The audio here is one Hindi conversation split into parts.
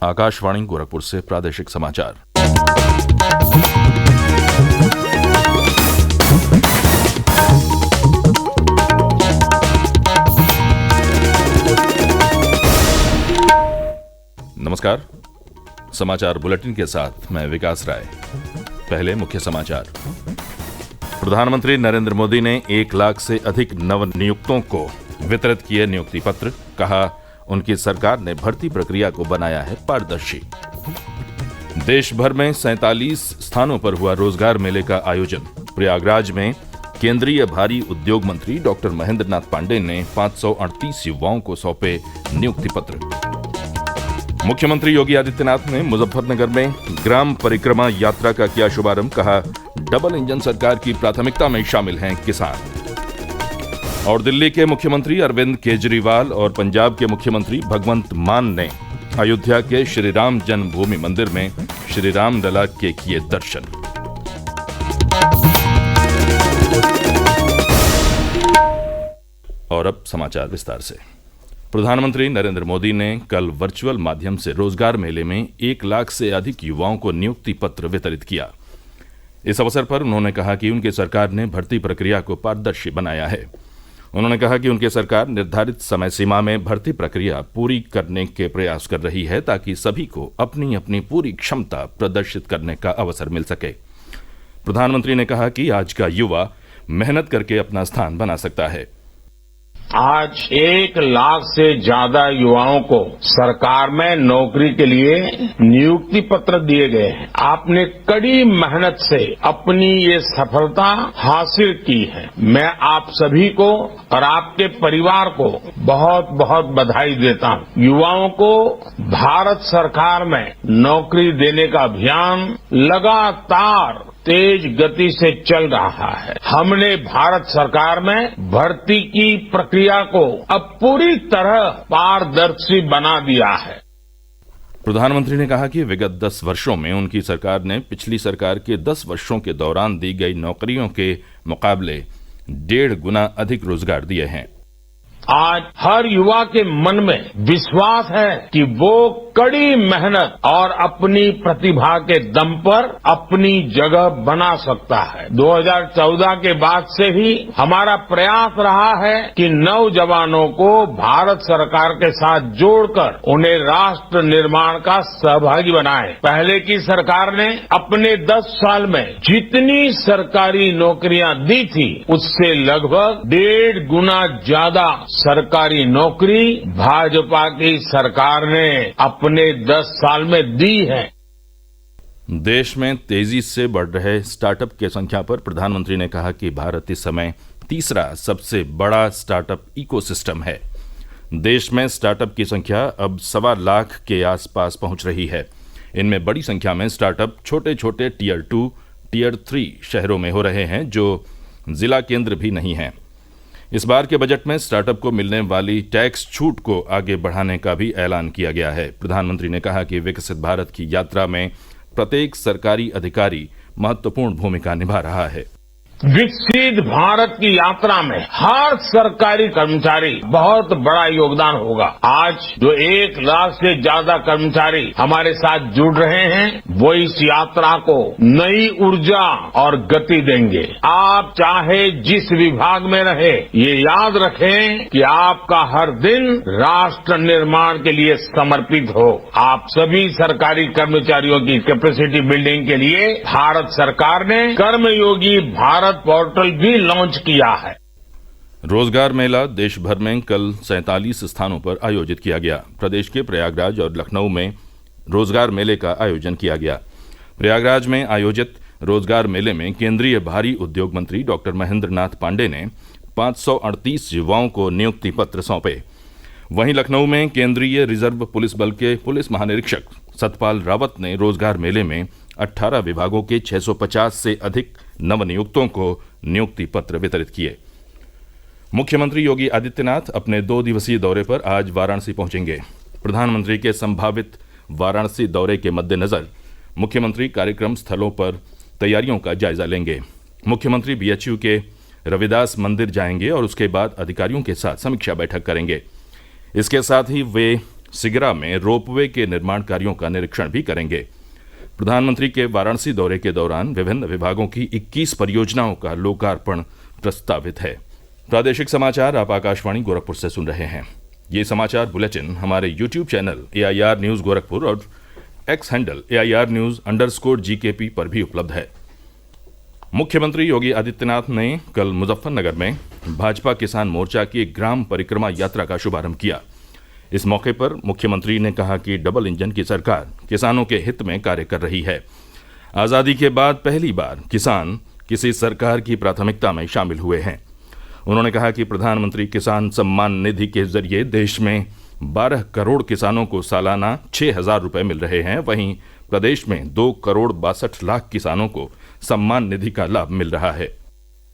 आकाशवाणी गोरखपुर से प्रादेशिक समाचार। नमस्कार। समाचार बुलेटिन के साथ मैं विकास राय। पहले मुख्य समाचार। प्रधानमंत्री नरेंद्र मोदी ने 1 लाख से अधिक नवनियुक्तों को वितरित किए नियुक्ति पत्र। कहा, उनकी सरकार ने भर्ती प्रक्रिया को बनाया है पारदर्शी। देश भर में 47 स्थानों पर हुआ रोजगार मेले का आयोजन। प्रयागराज में केंद्रीय भारी उद्योग मंत्री डॉक्टर महेंद्र नाथ पांडेय ने 538 युवाओं को सौंपे नियुक्ति पत्र। मुख्यमंत्री योगी आदित्यनाथ ने मुजफ्फरनगर में ग्राम परिक्रमा यात्रा का किया शुभारंभ। कहा, डबल इंजन सरकार की प्राथमिकता में शामिल हैं किसान। और दिल्ली के मुख्यमंत्री अरविंद केजरीवाल और पंजाब के मुख्यमंत्री भगवंत मान ने अयोध्या के श्रीराम जन्मभूमि मंदिर में श्री राम लला के किए दर्शन। और अब समाचार विस्तार से। प्रधानमंत्री नरेंद्र मोदी ने कल वर्चुअल माध्यम से रोजगार मेले में 1 लाख से अधिक युवाओं को नियुक्ति पत्र वितरित किया। इस अवसर पर उन्होंने कहा कि उनकी सरकार ने भर्ती प्रक्रिया को पारदर्शी बनाया है। उन्होंने कहा कि उनकी सरकार निर्धारित समय सीमा में भर्ती प्रक्रिया पूरी करने के प्रयास कर रही है ताकि सभी को अपनी अपनी पूरी क्षमता प्रदर्शित करने का अवसर मिल सके। प्रधानमंत्री ने कहा कि आज का युवा मेहनत करके अपना स्थान बना सकता है। आज 1 लाख से ज्यादा युवाओं को सरकार में नौकरी के लिए नियुक्ति पत्र दिए गए हैं। आपने कड़ी मेहनत से अपनी ये सफलता हासिल की है। मैं आप सभी को और आपके परिवार को बहुत बहुत बधाई देता हूं। युवाओं को भारत सरकार में नौकरी देने का अभियान लगातार तेज गति से चल रहा है। हमने भारत सरकार में भर्ती की प्रक्रिया को अब पूरी तरह पारदर्शी बना दिया है। प्रधानमंत्री ने कहा कि विगत 10 वर्षों में उनकी सरकार ने पिछली सरकार के 10 वर्षों के दौरान दी गई नौकरियों के मुकाबले 1.5 गुना अधिक रोजगार दिए हैं। आज हर युवा के मन में विश्वास है कि वो कड़ी मेहनत और अपनी प्रतिभा के दम पर अपनी जगह बना सकता है। 2014 के बाद से ही हमारा प्रयास रहा है कि नौजवानों को भारत सरकार के साथ जोड़कर उन्हें राष्ट्र निर्माण का सहभागी बनाएं। पहले की सरकार ने अपने 10 साल में जितनी सरकारी नौकरियां दी थी उससे लगभग 1.5 गुना ज्यादा सरकारी नौकरी भाजपा की सरकार ने अपने 10 साल में दी है। देश में तेजी से बढ़ रहे स्टार्टअप की संख्या पर प्रधानमंत्री ने कहा कि भारत इस समय तीसरा सबसे बड़ा स्टार्टअप इकोसिस्टम है। देश में स्टार्टअप की संख्या अब 1.25 लाख के आसपास पहुंच रही है। इनमें बड़ी संख्या में स्टार्टअप छोटे छोटे टियर 2, टियर 3 शहरों में हो रहे हैं जो जिला केंद्र भी नहीं हैं। इस बार के बजट में स्टार्टअप को मिलने वाली टैक्स छूट को आगे बढ़ाने का भी ऐलान किया गया है। प्रधानमंत्री ने कहा कि विकसित भारत की यात्रा में प्रत्येक सरकारी अधिकारी महत्वपूर्ण भूमिका निभा रहा है। विकसित भारत की यात्रा में हर सरकारी कर्मचारी बहुत बड़ा योगदान होगा। आज जो 1 लाख से ज्यादा कर्मचारी हमारे साथ जुड़ रहे हैं वो इस यात्रा को नई ऊर्जा और गति देंगे। आप चाहे जिस विभाग में रहे ये याद रखें कि आपका हर दिन राष्ट्र निर्माण के लिए समर्पित हो। आप सभी सरकारी कर्मचारियों की कैपेसिटी बिल्डिंग के लिए भारत सरकार ने कर्मयोगी भारत पोर्टल भी लॉन्च किया है। रोजगार मेला देश भर में कल 47 स्थानों पर आयोजित किया गया। प्रदेश के प्रयागराज और लखनऊ में रोजगार मेले का आयोजन किया गया। प्रयागराज में आयोजित रोजगार मेले में केंद्रीय भारी उद्योग मंत्री डॉक्टर महेंद्र नाथ पांडेय ने 538 युवाओं को नियुक्ति पत्र सौंपे। वहीं लखनऊ में केंद्रीय रिजर्व पुलिस बल के पुलिस महानिरीक्षक सतपाल रावत ने रोजगार मेले में 18 विभागों के 650 से अधिक नवनियुक्तों को नियुक्ति पत्र वितरित किए। मुख्यमंत्री योगी आदित्यनाथ अपने 2 दिवसीय दौरे पर आज वाराणसी पहुंचेंगे। प्रधानमंत्री के संभावित वाराणसी दौरे के मद्देनजर मुख्यमंत्री कार्यक्रम स्थलों पर तैयारियों का जायजा लेंगे। मुख्यमंत्री बीएचयू के रविदास मंदिर जाएंगे और उसके बाद अधिकारियों के साथ समीक्षा बैठक करेंगे। इसके साथ ही वे सिगरा में रोपवे के निर्माण कार्यों का निरीक्षण भी करेंगे। प्रधानमंत्री के वाराणसी दौरे के दौरान विभिन्न विभागों की 21 परियोजनाओं का लोकार्पण प्रस्तावित है। प्रादेशिक समाचार आप आकाशवाणी गोरखपुर से सुन रहे हैं। ये समाचार बुलेटिन हमारे YouTube channel AIR news Gorakhpur और एक्स हैंडल AIR न्यूज_GKP पर भी उपलब्ध है। मुख्यमंत्री योगी आदित्यनाथ ने कल मुजफ्फरनगर में भाजपा किसान मोर्चा की ग्राम परिक्रमा यात्रा का शुभारंभ किया। इस मौके पर मुख्यमंत्री ने कहा कि डबल इंजन की सरकार किसानों के हित में कार्य कर रही है। आज़ादी के बाद पहली बार किसान किसी सरकार की प्राथमिकता में शामिल हुए हैं। उन्होंने कहा कि प्रधानमंत्री किसान सम्मान निधि के जरिए देश में 12 करोड़ किसानों को सालाना 6,000 रुपये मिल रहे हैं। वहीं प्रदेश में 2 करोड़ 62 लाख किसानों को सम्मान निधि का लाभ मिल रहा है।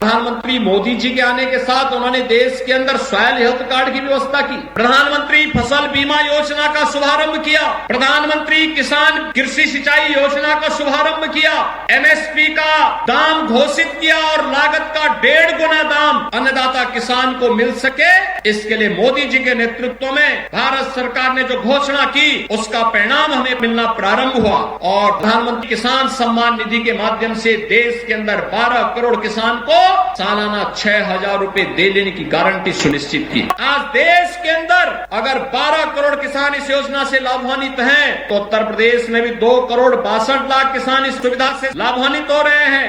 प्रधानमंत्री मोदी जी के आने के साथ उन्होंने देश के अंदर सॉयल हेल्थ कार्ड की व्यवस्था की, प्रधानमंत्री फसल बीमा योजना का शुभारंभ किया, प्रधानमंत्री किसान कृषि सिंचाई योजना का शुभारंभ किया, MSP का दाम घोषित किया और लागत का 1.5 गुना दाम अन्नदाता किसान को मिल सके, इसके लिए मोदी जी के नेतृत्व में भारत सरकार ने जो घोषणा की उसका परिणाम हमें मिलना प्रारंभ हुआ और प्रधानमंत्री किसान सम्मान निधि के माध्यम से देश के अंदर 12 करोड़ किसान को सालाना 6,000 रुपए दे लेने की गारंटी सुनिश्चित की। आज देश के अंदर अगर 12 करोड़ किसान इस योजना से लाभान्वित हैं, तो उत्तर प्रदेश में भी 2 करोड़ 62 लाख किसान इस सुविधा से लाभान्वित हो रहे हैं।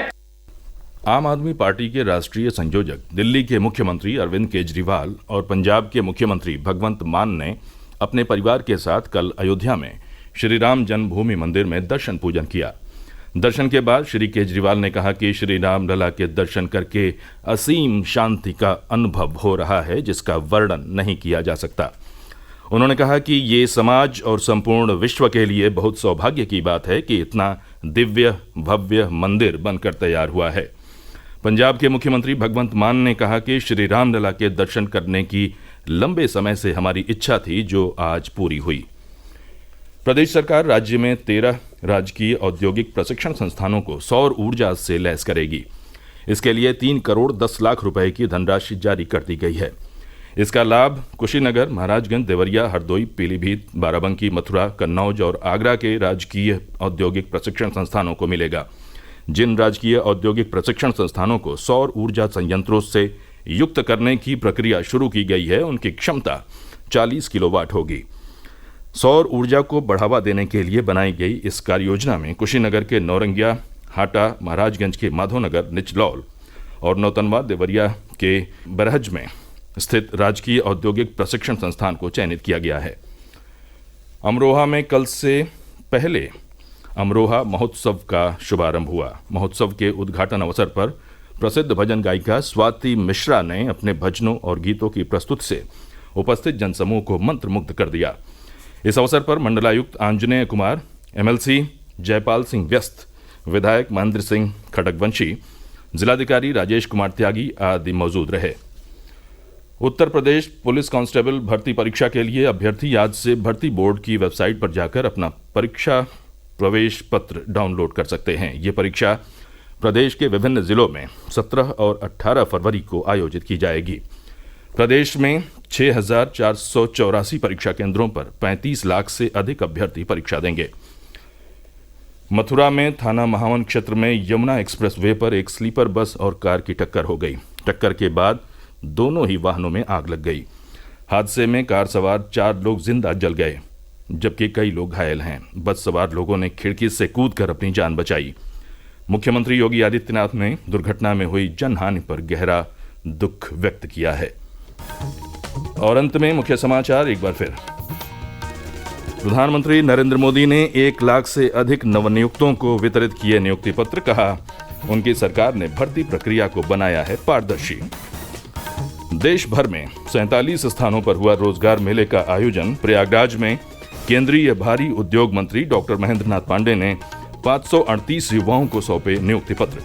आम आदमी पार्टी के राष्ट्रीय संयोजक, दिल्ली के मुख्यमंत्री अरविंद केजरीवाल और पंजाब के मुख्यमंत्री भगवंत मान ने अपने परिवार के साथ कल अयोध्या में श्री राम जन्मभूमि मंदिर में दर्शन पूजन किया। दर्शन के बाद श्री केजरीवाल ने कहा कि श्री राम लला के दर्शन करके असीम शांति का अनुभव हो रहा है, जिसका वर्णन नहीं किया जा सकता। उन्होंने कहा कि ये समाज और संपूर्ण विश्व के लिए बहुत सौभाग्य की बात है कि इतना दिव्य भव्य मंदिर बनकर तैयार हुआ है। पंजाब के मुख्यमंत्री भगवंत मान ने कहा कि श्री राम लला के दर्शन करने की लंबे समय से हमारी इच्छा थी, जो आज पूरी हुई। प्रदेश सरकार राज्य में 13 राजकीय औद्योगिक प्रशिक्षण संस्थानों को सौर ऊर्जा से लैस करेगी। इसके लिए 3 करोड़ 10 लाख रुपए की धनराशि जारी कर दी गई है। इसका लाभ कुशीनगर, महाराजगंज, देवरिया, हरदोई, पीलीभीत, बाराबंकी, मथुरा, कन्नौज और आगरा के राजकीय औद्योगिक प्रशिक्षण संस्थानों को मिलेगा। जिन राजकीय औद्योगिक प्रशिक्षण संस्थानों को सौर ऊर्जा संयंत्रों से युक्त करने की प्रक्रिया शुरू की गई है, उनकी क्षमता 40 किलोवाट होगी। सौर ऊर्जा को बढ़ावा देने के लिए बनाई गई इस कार्य योजना में कुशीनगर के नौरंगिया, हाटा, महाराजगंज के माधोनगर, निचलौल और नौतनवा, देवरिया के बरहज में स्थित राजकीय औद्योगिक प्रशिक्षण संस्थान को चयनित किया गया है। अमरोहा में कल से पहले अमरोहा महोत्सव का शुभारंभ हुआ। महोत्सव के उद्घाटन अवसर पर प्रसिद्ध भजन गायिका स्वाति मिश्रा ने अपने भजनों और गीतों की प्रस्तुति से उपस्थित जनसमूह को मंत्रमुग्ध कर दिया। इस अवसर पर मंडलायुक्त आंजनेय कुमार, MLC जयपाल सिंह व्यस्त, विधायक महेंद्र सिंह खड़गवंशी, जिलाधिकारी राजेश कुमार त्यागी आदि मौजूद रहे। उत्तर प्रदेश पुलिस कांस्टेबल भर्ती परीक्षा के लिए अभ्यर्थी आज से भर्ती बोर्ड की वेबसाइट पर जाकर अपना परीक्षा प्रवेश पत्र डाउनलोड कर सकते हैं। ये परीक्षा प्रदेश के विभिन्न जिलों में 17 और 18 फरवरी को आयोजित की जाएगी। प्रदेश में 6,484 परीक्षा केंद्रों पर 35 लाख से अधिक अभ्यर्थी परीक्षा देंगे। मथुरा में थाना महावन क्षेत्र में यमुना एक्सप्रेस वे पर एक स्लीपर बस और कार की टक्कर हो गई। टक्कर के बाद दोनों ही वाहनों में आग लग गई। हादसे में कार सवार 4 लोग जिंदा जल गए, जबकि कई लोग घायल हैं। बस सवार लोगों ने खिड़की से कूदकर अपनी जान बचाई। मुख्यमंत्री योगी आदित्यनाथ ने दुर्घटना में हुई जनहानि पर गहरा दुख व्यक्त किया है। और अंत में मुख्य समाचार एक बार फिर। प्रधानमंत्री नरेंद्र मोदी ने 1 लाख से अधिक नवनियुक्तों को वितरित किए नियुक्ति पत्र। कहा, उनकी सरकार ने भर्ती प्रक्रिया को बनाया है पारदर्शी। देश भर में 47 स्थानों पर हुआ रोजगार मेले का आयोजन। प्रयागराज में केंद्रीय भारी उद्योग मंत्री डॉक्टर महेंद्र नाथ पांडे ने 538 युवाओं को सौंपे नियुक्ति पत्र।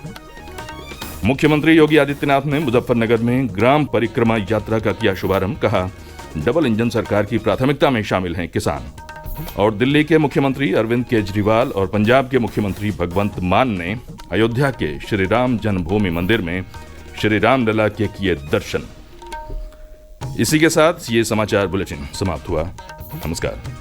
मुख्यमंत्री योगी आदित्यनाथ ने मुजफ्फरनगर में ग्राम परिक्रमा यात्रा का किया शुभारंभ। कहा, डबल इंजन सरकार की प्राथमिकता में शामिल हैं किसान। और दिल्ली के मुख्यमंत्री अरविंद केजरीवाल और पंजाब के मुख्यमंत्री भगवंत मान ने अयोध्या के श्री राम जन्मभूमि मंदिर में श्री राम लला के किए दर्शन। इसी के साथ ये समाचार बुलेटिन समाप्त हुआ। नमस्कार।